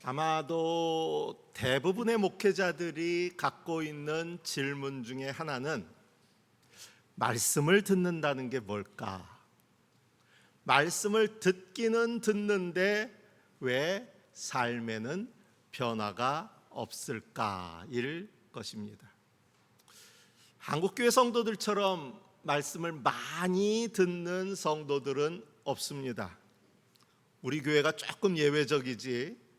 아마도 대부분의 목회자들이 갖고 있는 질문 중에 하나는 말씀을 듣는다는 게 뭘까? 말씀을 듣기는 듣는데 왜 삶에는 변화가 없을까일 것입니다. 한국교회 성도들처럼 말씀을 많이 듣는 성도들은 없습니다. 우리 교회가 조금 예외적이지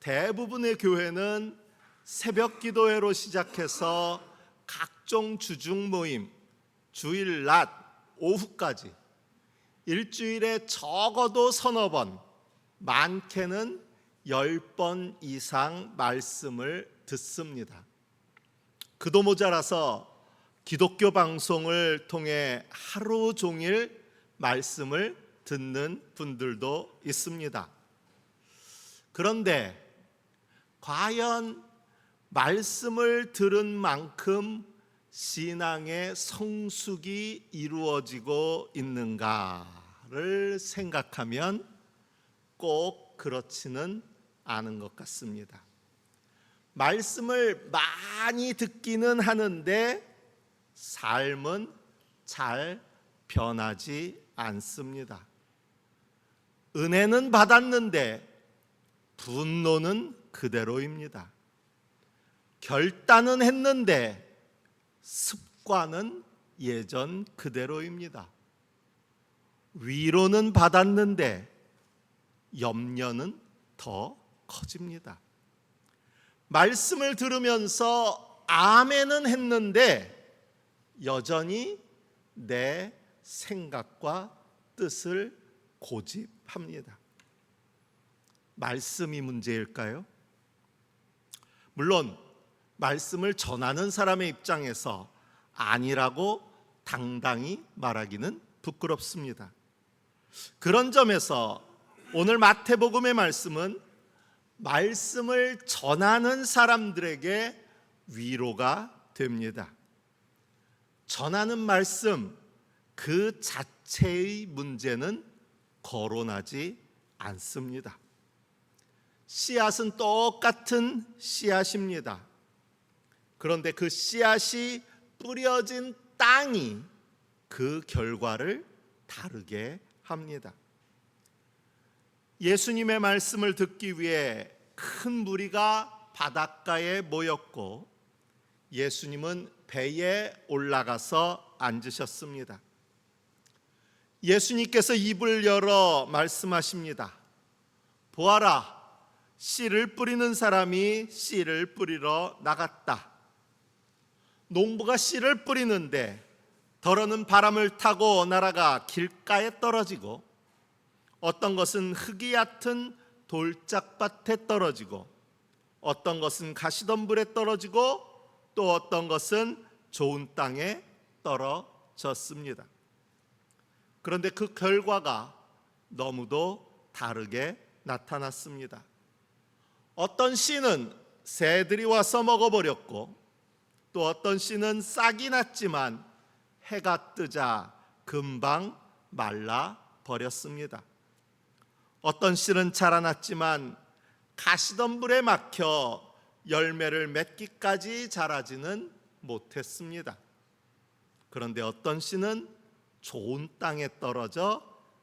대부분의 교회는 새벽 기도회로 시작해서 각종 주중 모임, 주일 낮, 오후까지 일주일에 적어도 서너 번, 많게는 10번 이상 말씀을 듣습니다. 그도 모자라서 기독교 방송을 통해 하루 종일 말씀을 듣는 분들도 있습니다. 그런데 과연 말씀을 들은 만큼 신앙의 성숙이 이루어지고 있는가를 생각하면 꼭 그렇지는 않은 것 같습니다. 말씀을 많이 듣기는 하는데 삶은 잘 변하지 않습니다. 은혜는 받았는데 분노는 그대로입니다. 결단은 했는데 습관은 예전 그대로입니다. 위로는 받았는데 염려는 더 커집니다. 말씀을 들으면서 아멘은 했는데 여전히 내 생각과 뜻을 고집합니다. 말씀이 문제일까요? 물론 말씀을 전하는 사람의 입장에서 아니라고 당당히 말하기는 부끄럽습니다. 그런 점에서 오늘 마태복음의 말씀은 말씀을 전하는 사람들에게 위로가 됩니다. 전하는 말씀 그 자체의 문제는 거론하지 않습니다. 씨앗은 똑같은 씨앗입니다. 그런데 그 씨앗이 뿌려진 땅이 그 결과를 다르게 합니다. 예수님의 말씀을 듣기 위해 큰 무리가 바닷가에 모였고 예수님은 배에 올라가서 앉으셨습니다. 예수님께서 입을 열어 말씀하십니다. 보아라, 씨를 뿌리는 사람이 씨를 뿌리러 나갔다. 농부가 씨를 뿌리는데 덜어는 바람을 타고 날아가 길가에 떨어지고 어떤 것은 흙이 얕은 돌짝밭에 떨어지고 어떤 것은 가시덤불에 떨어지고 또 어떤 것은 좋은 땅에 떨어졌습니다. 그런데 그 결과가 너무도 다르게 나타났습니다. 어떤 씨는 새들이 와서 먹어버렸고 또 어떤 씨는 싹이 났지만 해가 뜨자 금방 말라버렸습니다. 어떤 씨는 자라났지만 가시덤불에 막혀 열매를 맺기까지 자라지는 못했습니다. 그런데 어떤 씨는 좋은 땅에 떨어져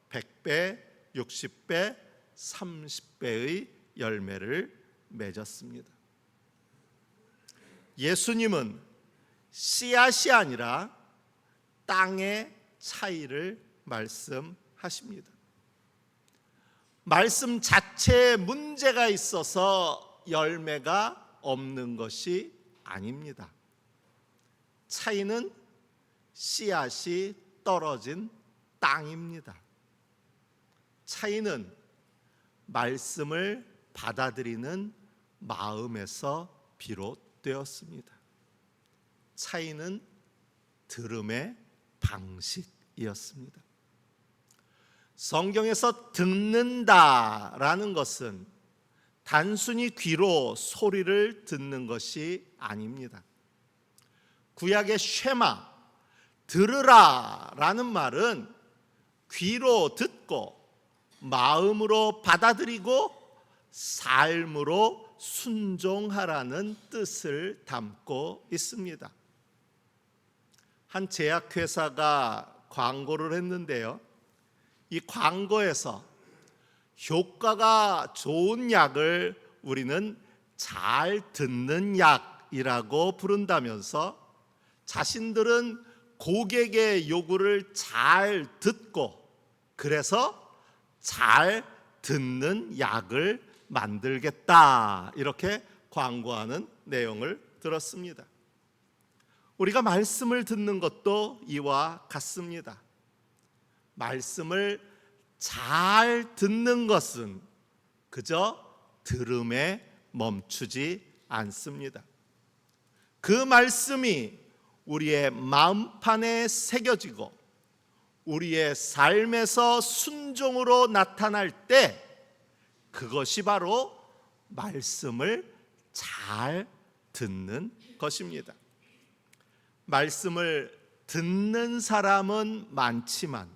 100배, 60배, 30배의 열매를 맺었습니다. 예수님은 씨앗이 아니라 땅의 차이를 말씀하십니다. 말씀 자체에 문제가 있어서 열매가 없는 것이 아닙니다. 차이는 씨앗이 떨어진 땅입니다. 차이는 말씀을 받아들이는 마음에서 비롯되었습니다. 차이는 들음의 방식이었습니다. 성경에서 듣는다라는 것은 단순히 귀로 소리를 듣는 것이 아닙니다. 구약의 쉐마, 들으라라는 말은 귀로 듣고 마음으로 받아들이고 삶으로 순종하라는 뜻을 담고 있습니다. 한 제약회사가 광고를 했는데요, 이 광고에서 효과가 좋은 약을 우리는 잘 듣는 약이라고 부른다면서 자신들은 고객의 요구를 잘 듣고 그래서 잘 듣는 약을 만들겠다, 이렇게 광고하는 내용을 들었습니다. 우리가 말씀을 듣는 것도 이와 같습니다. 말씀을 잘 듣는 것은 그저 들음에 멈추지 않습니다. 그 말씀이 우리의 마음판에 새겨지고 우리의 삶에서 순종으로 나타날 때 그것이 바로 말씀을 잘 듣는 것입니다. 말씀을 듣는 사람은 많지만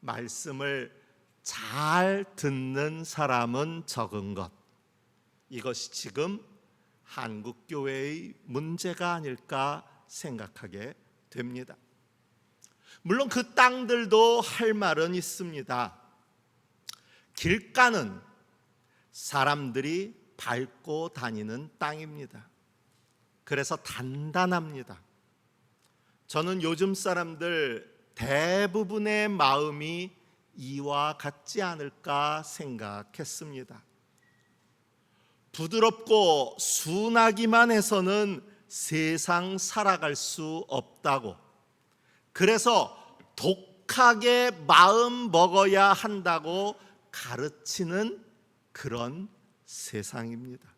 말씀을 잘 듣는 사람은 적은 것, 이것이 지금 한국교회의 문제가 아닐까 생각하게 됩니다. 물론 그 땅들도 할 말은 있습니다. 길가는 사람들이 밟고 다니는 땅입니다. 그래서 단단합니다. 저는 요즘 사람들 대부분의 마음이 이와 같지 않을까 생각했습니다. 부드럽고 순하기만 해서는 세상 살아갈 수 없다고, 그래서 독하게 마음 먹어야 한다고 가르치는 그런 세상입니다.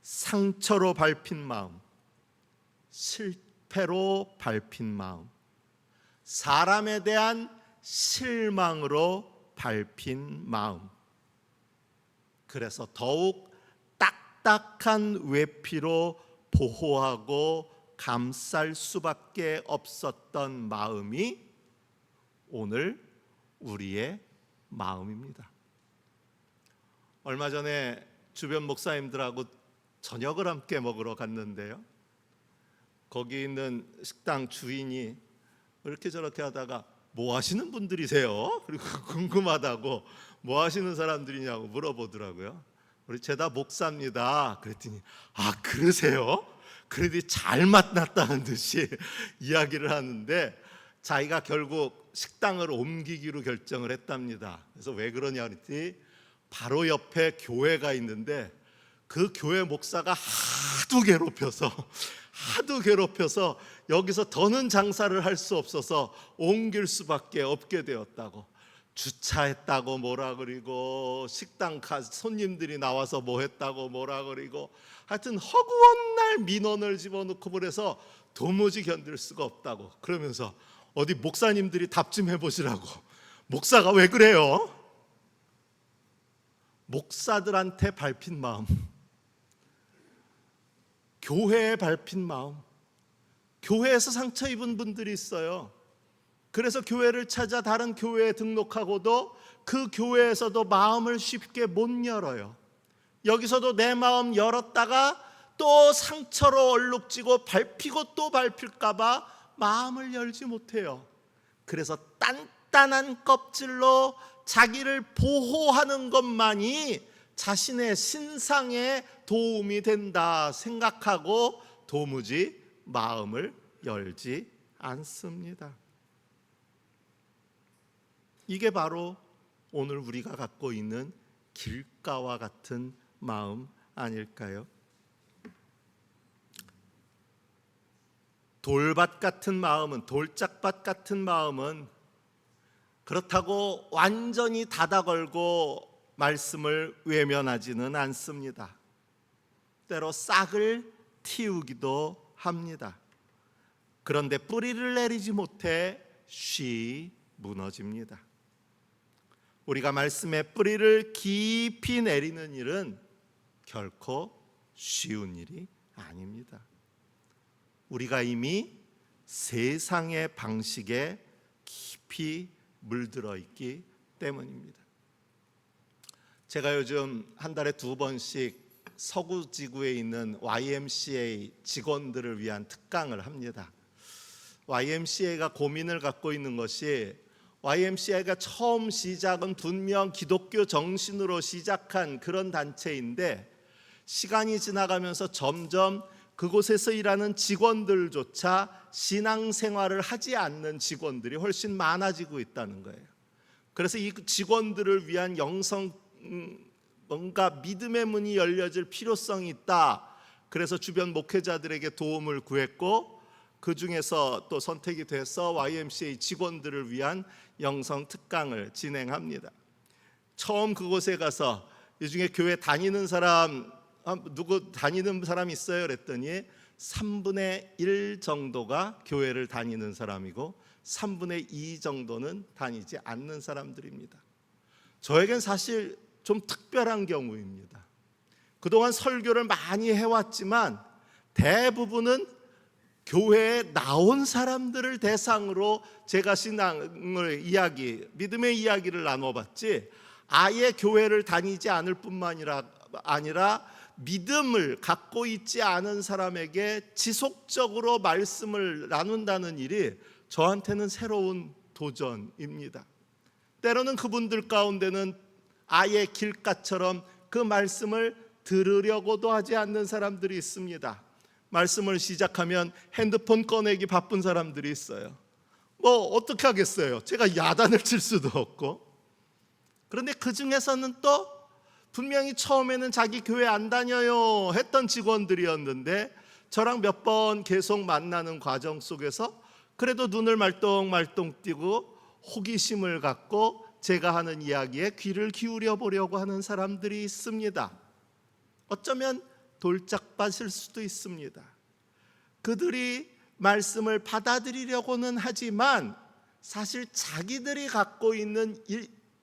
상처로 밟힌 마음, 실패로 밟힌 마음, 사람에 대한 실망으로 밟힌 마음, 그래서 더욱 딱딱한 외피로 보호하고 감쌀 수밖에 없었던 마음이 오늘 우리의 마음입니다. 얼마 전에 주변 목사님들하고 저녁을 함께 먹으러 갔는데요, 거기 있는 식당 주인이 이렇게 저렇게 하다가 뭐 하시는 분들이세요? 그리고 궁금하다고 뭐 하시는 사람들이냐고 물어보더라고요. 우리 제다 목사입니다. 그랬더니 아 그러세요? 그래도 잘 만났다는 듯이 이야기를 하는데 자기가 결국 식당을 옮기기로 결정을 했답니다. 그래서 왜 그러냐 그랬더니 바로 옆에 교회가 있는데 그 교회 목사가 하도 괴롭혀서 여기서 더는 장사를 할 수 없어서 옮길 수밖에 없게 되었다고. 주차했다고 뭐라 그리고 식당 손님들이 나와서 뭐 했다고 뭐라 그리고 하여튼 허구한 날 민원을 집어넣고 그래서 도무지 견딜 수가 없다고. 그러면서 어디 목사님들이 답 좀 해보시라고. 목사가 왜 그래요? 목사들한테 밟힌 마음, 교회에 밟힌 마음, 교회에서 상처 입은 분들이 있어요. 그래서 교회를 찾아 다른 교회에 등록하고도 그 교회에서도 마음을 쉽게 못 열어요. 여기서도 내 마음 열었다가 또 상처로 얼룩지고 밟히고 또 밟힐까 봐 마음을 열지 못해요. 그래서 단단한 껍질로 자기를 보호하는 것만이 자신의 신상에 도움이 된다 생각하고 도무지 마음을 열지 않습니다. 이게 바로 오늘 우리가 갖고 있는 길가와 같은 마음 아닐까요? 돌밭 같은 마음은, 돌짝밭 같은 마음은 그렇다고 완전히 닫아 걸고 말씀을 외면하지는 않습니다. 때로 싹을 틔우기도 합니다. 그런데 뿌리를 내리지 못해 쉬 무너집니다. 우리가 말씀의 뿌리를 깊이 내리는 일은 결코 쉬운 일이 아닙니다. 우리가 이미 세상의 방식에 깊이 물들어 있기 때문입니다. 제가 요즘 한 달에 2번씩 서구 지구에 있는 YMCA 직원들을 위한 특강을 합니다. YMCA가 고민을 갖고 있는 것이, YMCA가 처음 시작은 분명 기독교 정신으로 시작한 그런 단체인데 시간이 지나가면서 점점 그곳에서 일하는 직원들조차 신앙생활을 하지 않는 직원들이 훨씬 많아지고 있다는 거예요. 그래서 이 직원들을 위한 뭔가 믿음의 문이 열려질 필요성이 있다. 그래서 주변 목회자들에게 도움을 구했고, 그 중에서 또 선택이 돼서 YMCA 직원들을 위한 영성 특강을 진행합니다. 처음 그곳에 가서 이 중에 교회 다니는 사람 누구 다니는 사람 있어요? 그랬더니 3분의 1 정도가 교회를 다니는 사람이고 3분의 2 정도는 다니지 않는 사람들입니다. 저에겐 사실 좀 특별한 경우입니다. 그동안 설교를 많이 해왔지만 대부분은 교회에 나온 사람들을 대상으로 제가 신앙을 믿음의 이야기를 나눠봤지, 아예 교회를 다니지 않을 뿐만 아니라 믿음을 갖고 있지 않은 사람에게 지속적으로 말씀을 나눈다는 일이 저한테는 새로운 도전입니다. 때로는 그분들 가운데는 아예 길가처럼 그 말씀을 들으려고도 하지 않는 사람들이 있습니다. 말씀을 시작하면 핸드폰 꺼내기 바쁜 사람들이 있어요. 어떻게 하겠어요? 제가 야단을 칠 수도 없고. 그런데 그 중에서는 또 분명히 처음에는 자기 교회 안 다녀요 했던 직원들이었는데 저랑 몇 번 계속 만나는 과정 속에서 그래도 눈을 말똥말똥 띄고 호기심을 갖고 제가 하는 이야기에 귀를 기울여 보려고 하는 사람들이 있습니다. 어쩌면 돌짝밭일 수도 있습니다. 그들이 말씀을 받아들이려고는 하지만 사실 자기들이 갖고 있는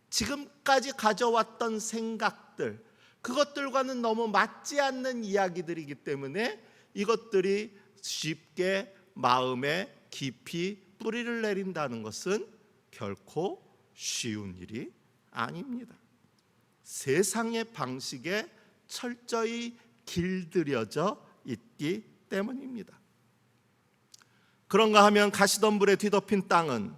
지금까지 가져왔던 생각들, 그것들과는 너무 맞지 않는 이야기들이기 때문에 이것들이 쉽게 마음에 깊이 뿌리를 내린다는 것은 결코 쉬운 일이 아닙니다. 세상의 방식에 철저히 길들여져 있기 때문입니다. 그런가 하면 가시덤불에 뒤덮인 땅은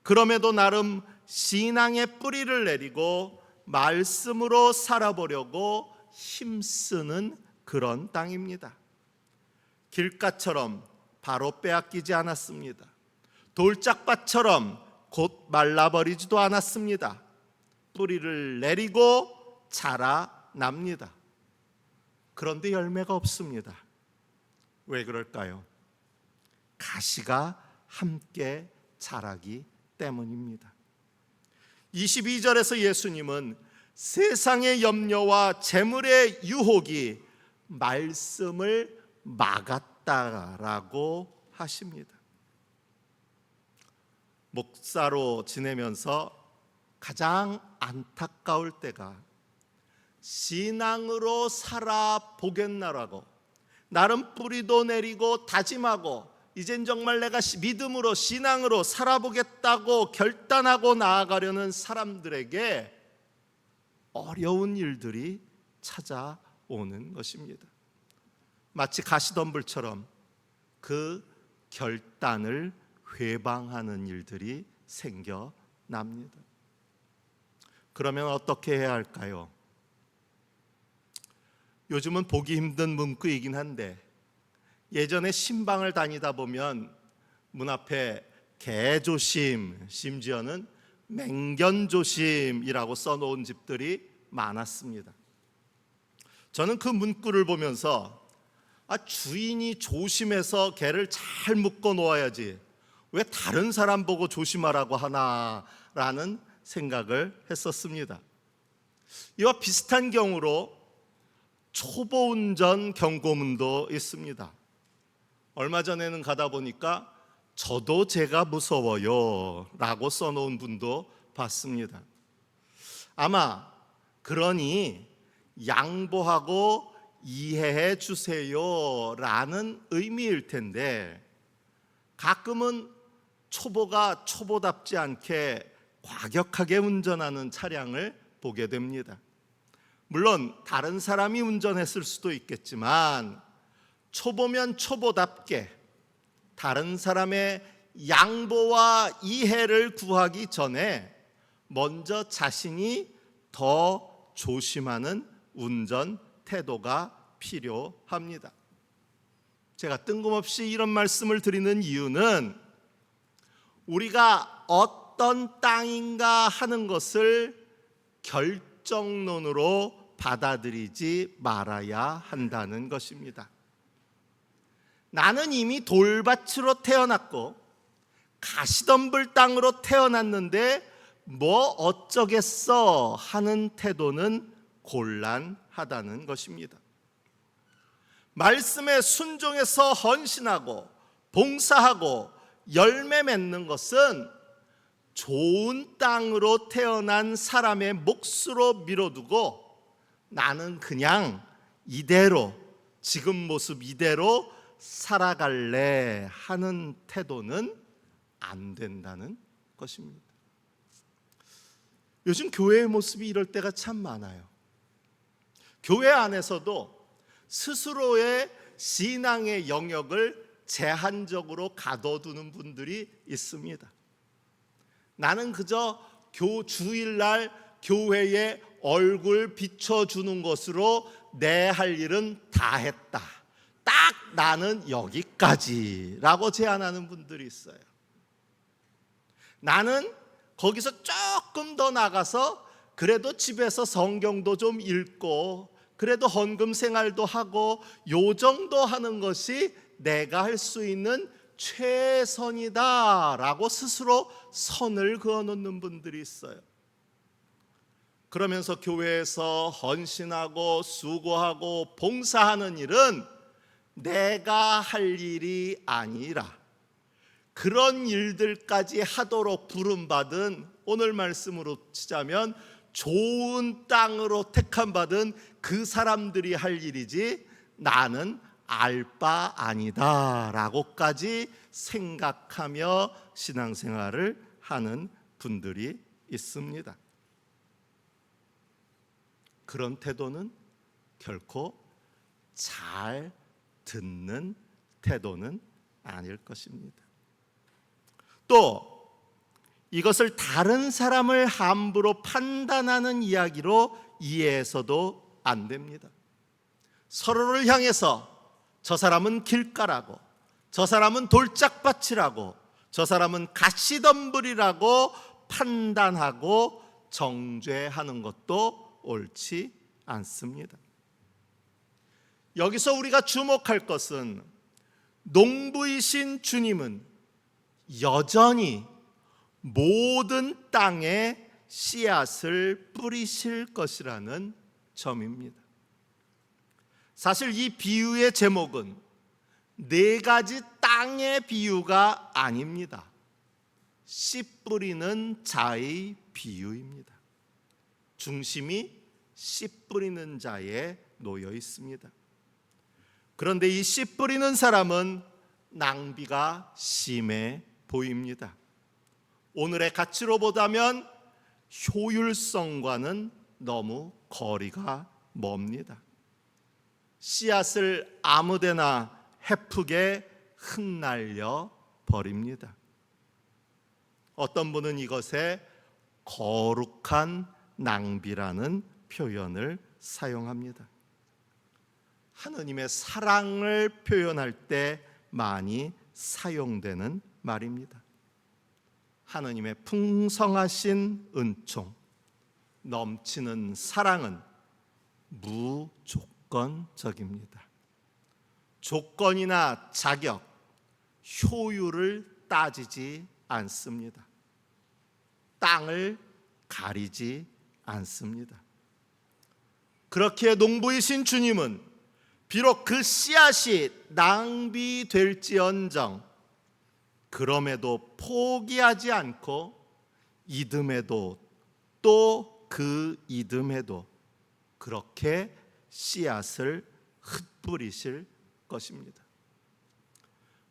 그럼에도 나름 신앙의 뿌리를 내리고 말씀으로 살아보려고 힘쓰는 그런 땅입니다. 길가처럼 바로 빼앗기지 않았습니다. 돌짝밭처럼 곧 말라버리지도 않았습니다. 뿌리를 내리고 자라납니다. 그런데 열매가 없습니다. 왜 그럴까요? 가시가 함께 자라기 때문입니다. 22절에서 예수님은 세상의 염려와 재물의 유혹이 말씀을 막았다라고 하십니다. 목사로 지내면서 가장 안타까울 때가 신앙으로 살아보겠나라고 나름 뿌리도 내리고 다짐하고 이젠 정말 내가 믿음으로 신앙으로 살아보겠다고 결단하고 나아가려는 사람들에게 어려운 일들이 찾아오는 것입니다. 마치 가시덤불처럼 그 결단을 회방하는 일들이 생겨납니다. 그러면 어떻게 해야 할까요? 요즘은 보기 힘든 문구이긴 한데 예전에 신방을 다니다 보면 문 앞에 개조심, 심지어는 맹견조심이라고 써놓은 집들이 많았습니다. 저는 그 문구를 보면서 주인이 조심해서 개를 잘 묶어 놓아야지 왜 다른 사람 보고 조심하라고 하나라는 생각을 했었습니다. 이와 비슷한 경우로 초보운전 경고문도 있습니다. 얼마 전에는 가다 보니까 저도 제가 무서워요 라고 써놓은 분도 봤습니다. 아마 그러니 양보하고 이해해 주세요 라는 의미일 텐데 가끔은 초보가 초보답지 않게 과격하게 운전하는 차량을 보게 됩니다. 물론 다른 사람이 운전했을 수도 있겠지만 초보면 초보답게 다른 사람의 양보와 이해를 구하기 전에 먼저 자신이 더 조심하는 운전 태도가 필요합니다. 제가 뜬금없이 이런 말씀을 드리는 이유는 우리가 어떤 땅인가 하는 것을 결정론으로 받아들이지 말아야 한다는 것입니다. 나는 이미 돌밭으로 태어났고 가시덤불 땅으로 태어났는데 뭐 어쩌겠어 하는 태도는 곤란하다는 것입니다. 말씀에 순종해서 헌신하고 봉사하고 열매 맺는 것은 좋은 땅으로 태어난 사람의 몫으로 미뤄두고 나는 그냥 이대로 지금 모습 이대로 살아갈래 하는 태도는 안 된다는 것입니다. 요즘 교회의 모습이 이럴 때가 참 많아요. 교회 안에서도 스스로의 신앙의 영역을 제한적으로 가둬두는 분들이 있습니다. 나는 그저 주일날 교회에 얼굴 비춰주는 것으로 내 할 일은 다 했다. 딱 나는 여기까지라고 제안하는 분들이 있어요. 나는 거기서 조금 더 나가서 그래도 집에서 성경도 좀 읽고 그래도 헌금 생활도 하고 요 정도 하는 것이 내가 할 수 있는 최선이다라고 스스로 선을 그어놓는 분들이 있어요. 그러면서 교회에서 헌신하고 수고하고 봉사하는 일은 내가 할 일이 아니라 그런 일들까지 하도록 부름받은, 오늘 말씀으로 치자면 좋은 땅으로 택함받은 그 사람들이 할 일이지 나는 알 바 아니다 라고까지 생각하며 신앙생활을 하는 분들이 있습니다. 그런 태도는 결코 잘 듣는 태도는 아닐 것입니다. 또 이것을 다른 사람을 함부로 판단하는 이야기로 이해해서도 안 됩니다. 서로를 향해서 저 사람은 길가라고, 저 사람은 돌짝밭이라고, 저 사람은 가시덤불이라고 판단하고 정죄하는 것도 옳지 않습니다. 여기서 우리가 주목할 것은 농부이신 주님은 여전히 모든 땅에 씨앗을 뿌리실 것이라는 점입니다. 사실 이 비유의 제목은 네 가지 땅의 비유가 아닙니다. 씨 뿌리는 자의 비유입니다. 중심이 씨 뿌리는 자에 놓여 있습니다. 그런데 이 씨 뿌리는 사람은 낭비가 심해 보입니다. 오늘의 가치로 보자면 효율성과는 너무 거리가 멉니다. 씨앗을 아무데나 헤프게 흩날려 버립니다. 어떤 분은 이것에 거룩한 낭비라는 표현을 사용합니다. 하느님의 사랑을 표현할 때 많이 사용되는 말입니다. 하느님의 풍성하신 은총, 넘치는 사랑은 무조건적입니다. 조건이나 자격, 효율을 따지지 않습니다. 땅을 가리지 않습니다. 그렇기에 농부이신 주님은 비록 그 씨앗이 낭비될지언정 그럼에도 포기하지 않고 이듬해도 또 그 이듬해도 그렇게 씨앗을 흩뿌리실 것입니다.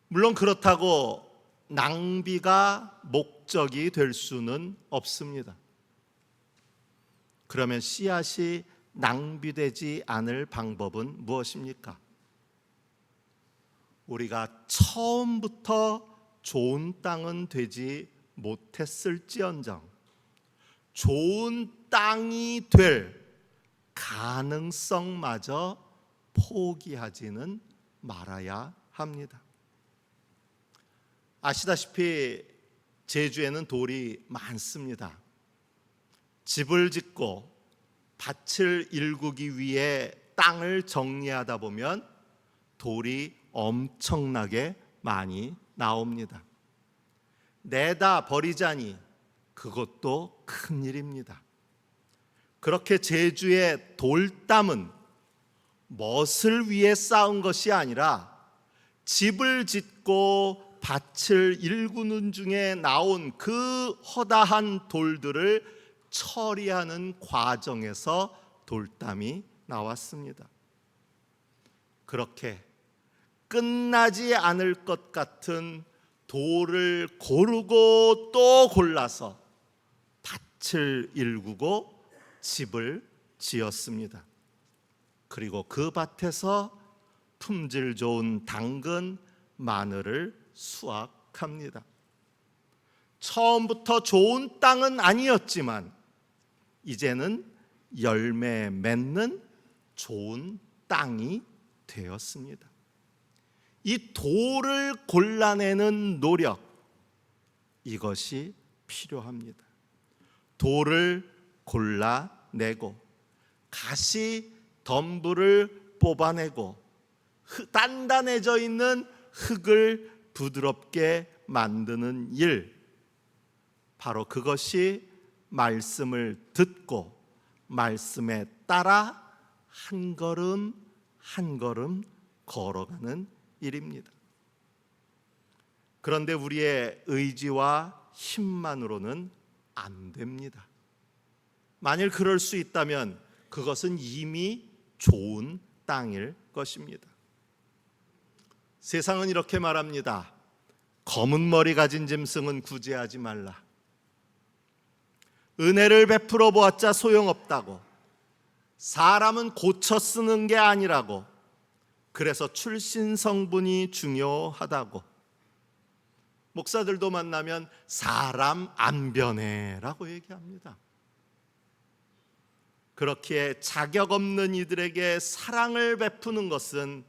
물론 그렇다고 낭비가 목적이 될 수는 없습니다. 그러면 씨앗이 낭비되지 않을 방법은 무엇입니까? 우리가 처음부터 좋은 땅은 되지 못했을지언정 좋은 땅이 될 가능성마저 포기하지는 말아야 합니다. 아시다시피 제주에는 돌이 많습니다. 집을 짓고 밭을 일구기 위해 땅을 정리하다 보면 돌이 엄청나게 많이 나옵니다. 내다 버리자니 그것도 큰일입니다. 그렇게 제주의 돌담은 멋을 위해 쌓은 것이 아니라 집을 짓고 밭을 일구는 중에 나온 그 허다한 돌들을 처리하는 과정에서 돌담이 나왔습니다. 그렇게 끝나지 않을 것 같은 돌을 고르고 또 골라서 밭을 일구고 집을 지었습니다. 그리고 그 밭에서 품질 좋은 당근, 마늘을 수확합니다. 처음부터 좋은 땅은 아니었지만 이제는 열매 맺는 좋은 땅이 되었습니다. 이 돌을 골라내는 노력, 이것이 필요합니다. 돌을 골라내고 가시 덤불을 뽑아내고 단단해져 있는 흙을 부드럽게 만드는 일, 바로 그것이 말씀을 듣고 말씀에 따라 한 걸음 한 걸음 걸어가는 일입니다. 그런데 우리의 의지와 힘만으로는 안 됩니다. 만일 그럴 수 있다면 그것은 이미 좋은 땅일 것입니다. 세상은 이렇게 말합니다. 검은 머리 가진 짐승은 구제하지 말라. 은혜를 베풀어 보았자 소용없다고. 사람은 고쳐 쓰는 게 아니라고. 그래서 출신 성분이 중요하다고. 목사들도 만나면 사람 안 변해라고 얘기합니다. 그렇게 자격 없는 이들에게 사랑을 베푸는 것은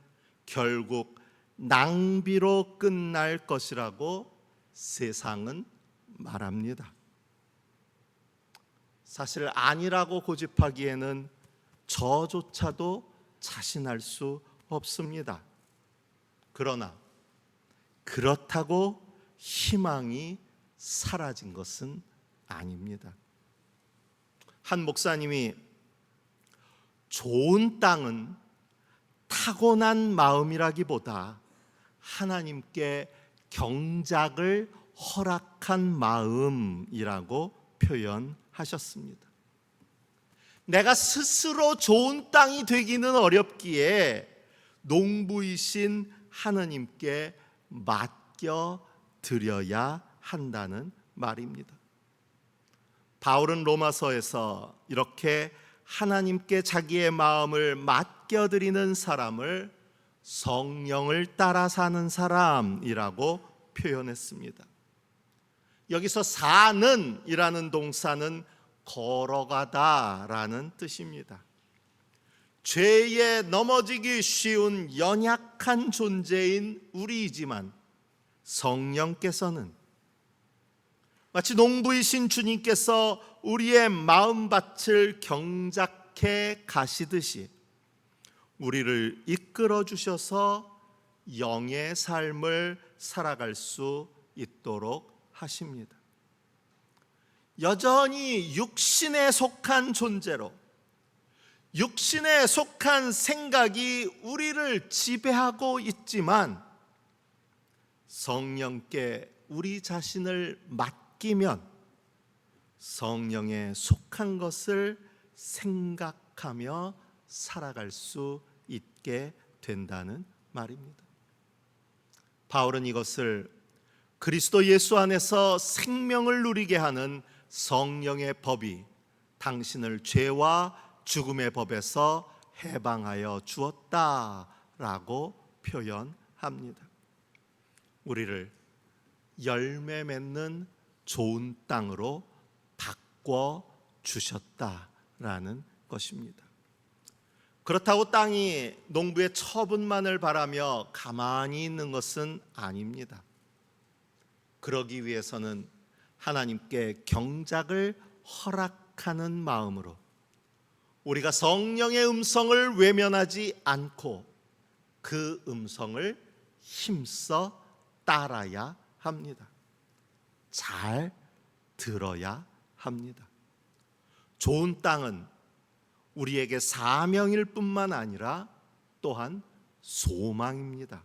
결국 낭비로 끝날 것이라고 세상은 말합니다. 사실 아니라고 고집하기에는 저조차도 자신할 수 없습니다. 그러나 그렇다고 희망이 사라진 것은 아닙니다. 한 목사님이 좋은 땅은 타고난 마음이라기보다 하나님께 경작을 허락한 마음이라고 표현하셨습니다. 내가 스스로 좋은 땅이 되기는 어렵기에 농부이신 하나님께 맡겨 드려야 한다는 말입니다. 바울은 로마서에서 이렇게 하나님께 자기의 마음을 맡겨드리는 사람을 성령을 따라 사는 사람이라고 표현했습니다. 여기서 사는 이라는 동사는 걸어가다라는 뜻입니다. 죄에 넘어지기 쉬운 연약한 존재인 우리이지만 성령께서는 마치 농부이신 주님께서 우리의 마음밭을 경작해 가시듯이 우리를 이끌어 주셔서 영의 삶을 살아갈 수 있도록 하십니다. 여전히 육신에 속한 존재로 육신에 속한 생각이 우리를 지배하고 있지만 성령께 우리 자신을 맡기면 성령에 속한 것을 생각하며 살아갈 수 있게 된다는 말입니다. 바울은 이것을 그리스도 예수 안에서 생명을 누리게 하는 성령의 법이 당신을 죄와 죽음의 법에서 해방하여 주었다라고 표현합니다. 우리를 열매 맺는 좋은 땅으로 바꿔 주셨다라는 것입니다. 그렇다고 땅이 농부의 처분만을 바라며 가만히 있는 것은 아닙니다. 그러기 위해서는 하나님께 경작을 허락하는 마음으로 우리가 성령의 음성을 외면하지 않고 그 음성을 힘써 따라야 합니다. 잘 들어야 합니다. 좋은 땅은 우리에게 사명일 뿐만 아니라 또한 소망입니다.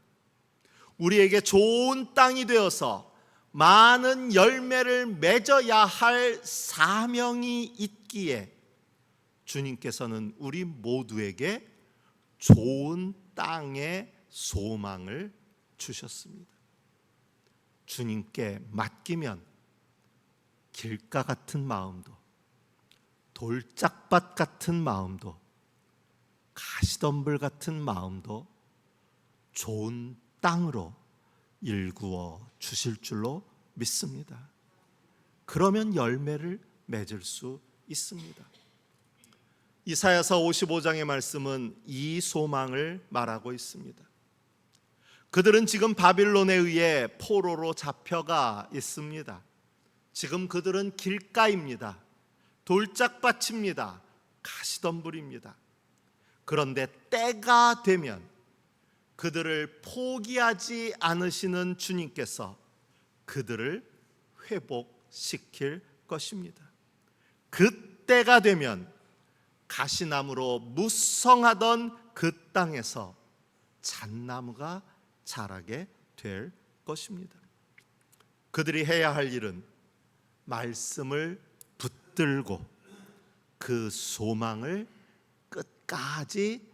우리에게 좋은 땅이 되어서 많은 열매를 맺어야 할 사명이 있기에 주님께서는 우리 모두에게 좋은 땅의 소망을 주셨습니다. 주님께 맡기면 길가 같은 마음도, 돌짝밭 같은 마음도, 가시덤불 같은 마음도 좋은 땅으로 일구어 주실 줄로 믿습니다. 그러면 열매를 맺을 수 있습니다. 이사야서 55장의 말씀은 이 소망을 말하고 있습니다. 그들은 지금 바빌론에 의해 포로로 잡혀가 있습니다. 지금 그들은 길가입니다. 돌짝밭입니다. 가시덤불입니다. 그런데 때가 되면 그들을 포기하지 않으시는 주님께서 그들을 회복시킬 것입니다. 그때가 되면 가시나무로 무성하던 그 땅에서 잣나무가 자라게 될 것입니다. 그들이 해야 할 일은 말씀을 붙들고 그 소망을 끝까지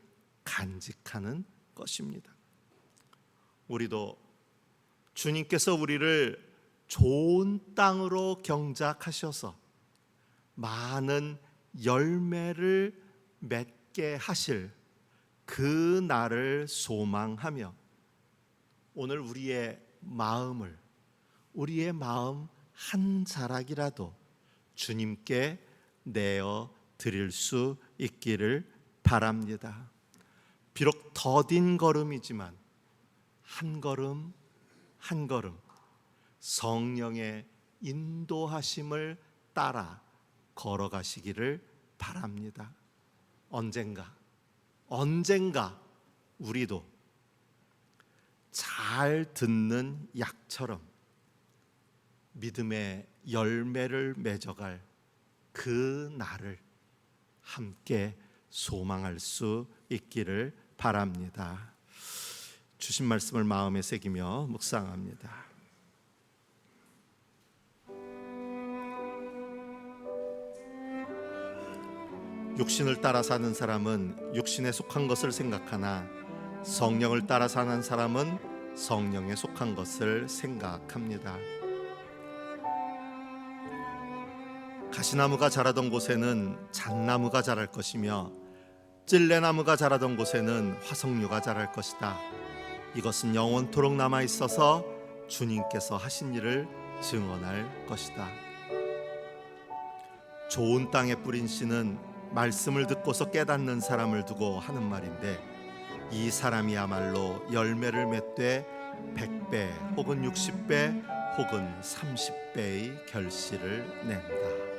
간직하는 것입니다. 우리도 주님께서 우리를 좋은 땅으로 경작하셔서 많은 열매를 맺게 하실 그 날을 소망하며 오늘 우리의 마음 한 자락이라도 주님께 내어 드릴 수 있기를 바랍니다. 비록 더딘 걸음이지만 한 걸음 한 걸음 성령의 인도하심을 따라 걸어가시기를 바랍니다. 언젠가 우리도 잘 듣는 약처럼 믿음의 열매를 맺어갈 그 날을 함께 소망할 수 있기를 바랍니다. 주신 말씀을 마음에 새기며 묵상합니다. 육신을 따라 사는 사람은 육신에 속한 것을 생각하나 성령을 따라 사는 사람은 성령에 속한 것을 생각합니다. 가시나무가 자라던 곳에는 잣나무가 자랄 것이며 찔레나무가 자라던 곳에는 화석류가 자랄 것이다. 이것은 영원토록 남아 있어서 주님께서 하신 일을 증언할 것이다. 좋은 땅에 뿌린 씨는 말씀을 듣고서 깨닫는 사람을 두고 하는 말인데 이 사람이야말로 열매를 맺되 100배 혹은 60배 혹은 30배의 결실을 낸다.